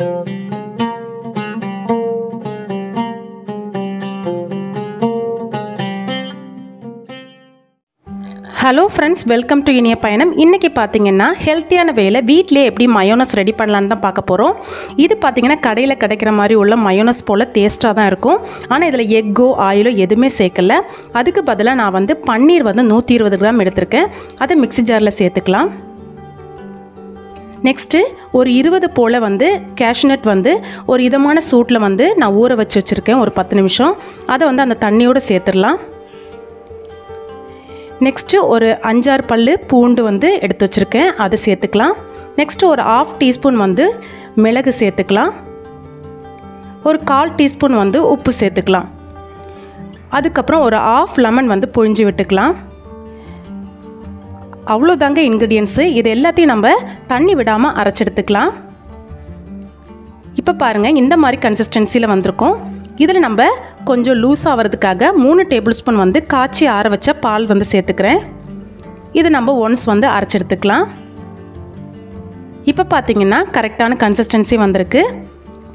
Hello friends, welcome to இனிய பயணம். இன்றைக்கி பார்த்தீங்கன்னா ஹெல்த்தியான வேலை வீட்டிலே எப்படி மயோனஸ் ரெடி பண்ணலான்னு தான் பார்க்க போகிறோம். இது பார்த்தீங்கன்னா கடையில் கிடைக்கிற மாதிரி உள்ள மயோனஸ் போல் டேஸ்ட்டாக தான் இருக்கும். ஆனால் இதில் எக்கோ ஆயிலோ எதுவுமே சேர்க்கல. அதுக்கு பதிலாக நான் பன்னீர் 120 கிராம் எடுத்திருக்கேன். அதை மிக்ஸி ஜாரில் சேர்த்துக்கலாம். நெக்ஸ்ட்டு ஒரு 20 போல் கேஷ்நட் ஒரு இதமான சூட்டில் நான் ஊற வச்சு வச்சுருக்கேன் ஒரு 10 நிமிஷம். அதை அந்த தண்ணியோடு சேர்த்துடலாம். நெக்ஸ்ட்டு ஒரு 5-6 பல் பூண்டு எடுத்து வச்சுருக்கேன், அதை சேர்த்துக்கலாம். நெக்ஸ்ட்டு ஒரு 1/2 டீஸ்பூன் மிளகு சேர்த்துக்கலாம். ஒரு 1/4 டீஸ்பூன் உப்பு சேர்த்துக்கலாம். அதுக்கப்புறம் ஒரு 1/2 லெமன் புழிஞ்சு விட்டுக்கலாம். அவ்வளோதாங்க இன்க்ரீடியன்ஸு. இது எல்லாத்தையும் நம்ம தண்ணி விடாமல் அரைச்செடுத்துக்கலாம். இப்போ பாருங்கள், இந்த மாதிரி கன்சிஸ்டன்சியில் வந்திருக்கும். இதில் நம்ம கொஞ்சம் லூஸ் ஆகிறதுக்காக 3 டேபிள் ஸ்பூன் காய்ச்சி ஆற வச்ச பால் சேர்த்துக்கிறேன். இது நம்ம ஒன்ஸ் அரைச்செடுத்துக்கலாம். இப்போ பார்த்திங்கன்னா கரெக்டான கன்சிஸ்டன்சி வந்திருக்கு.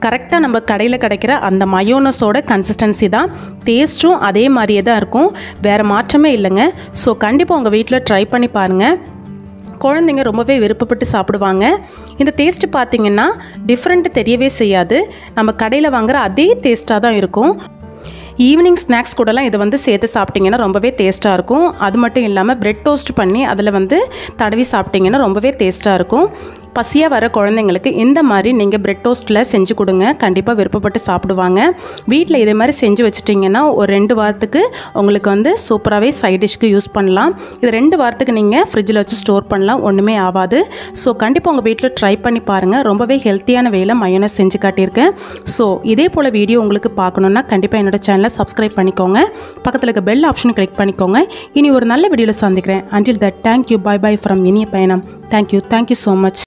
கரெக்டாக நம்ம கடையில் கிடைக்கிற அந்த மயோனஸோட கன்சிஸ்டன்சி தான். டேஸ்ட்டும் அதே மாதிரியே தான் இருக்கும், வேறு மாற்றமே இல்லைங்க. ஸோ கண்டிப்பாக உங்கள் வீட்டில் ட்ரை பண்ணி பாருங்கள். குழந்தைங்க ரொம்பவே விருப்பப்பட்டு சாப்பிடுவாங்க. இந்த டேஸ்ட்டு பார்த்திங்கன்னா டிஃப்ரெண்ட்டு தெரியவே செய்யாது. நம்ம கடையில் வாங்குகிற அதே டேஸ்ட்டாக தான் இருக்கும். ஈவினிங் ஸ்நாக்ஸ் கூடலாம் இதை சேர்த்து சாப்பிட்டிங்கன்னா ரொம்பவே டேஸ்ட்டாக இருக்கும். அது மட்டும் இல்லாமல் பிரெட் டோஸ்ட் பண்ணி அதில் தடவி சாப்பிட்டிங்கன்னா ரொம்பவே டேஸ்ட்டாக இருக்கும். பசியாக வர குழந்தைங்களுக்கு இந்த மாதிரி நீங்கள் பிரெட் டோஸ்ட்டில் செஞ்சு கொடுங்க, கண்டிப்பாக விருப்பப்பட்டு சாப்பிடுவாங்க. வீட்டில் இதே மாதிரி செஞ்சு வச்சுட்டிங்கன்னா ஒரு 2 வாரத்துக்கு உங்களுக்கு சூப்பராகவே சைட் டிஷ்க்கு யூஸ் பண்ணலாம். இது 2 வாரத்துக்கு நீங்கள் ஃப்ரிட்ஜில் வச்சு ஸ்டோர் பண்ணலாம், ஒன்றுமே ஆகாது. ஸோ கண்டிப்பாக உங்கள் வீட்டில் ட்ரை பண்ணி பாருங்கள். ரொம்பவே ஹெல்த்தியான வேலை மயோனஸ் செஞ்சு காட்டியிருக்கேன். ஸோ இதே போல் வீடியோ உங்களுக்கு பார்க்கணுன்னா கண்டிப்பாக என்னோடய சேனலை சப்ஸ்கிரைப் பண்ணிக்கோங்க. பக்கத்தில் இருக்க பெல் ஆப்ஷனை கிளிக் பண்ணிக்கோங்க. இனி ஒரு நல்ல வீடியோவில் சந்திக்கிறேன். Until that, thank you, bye bye from இனிய பயணம். Thank you so much.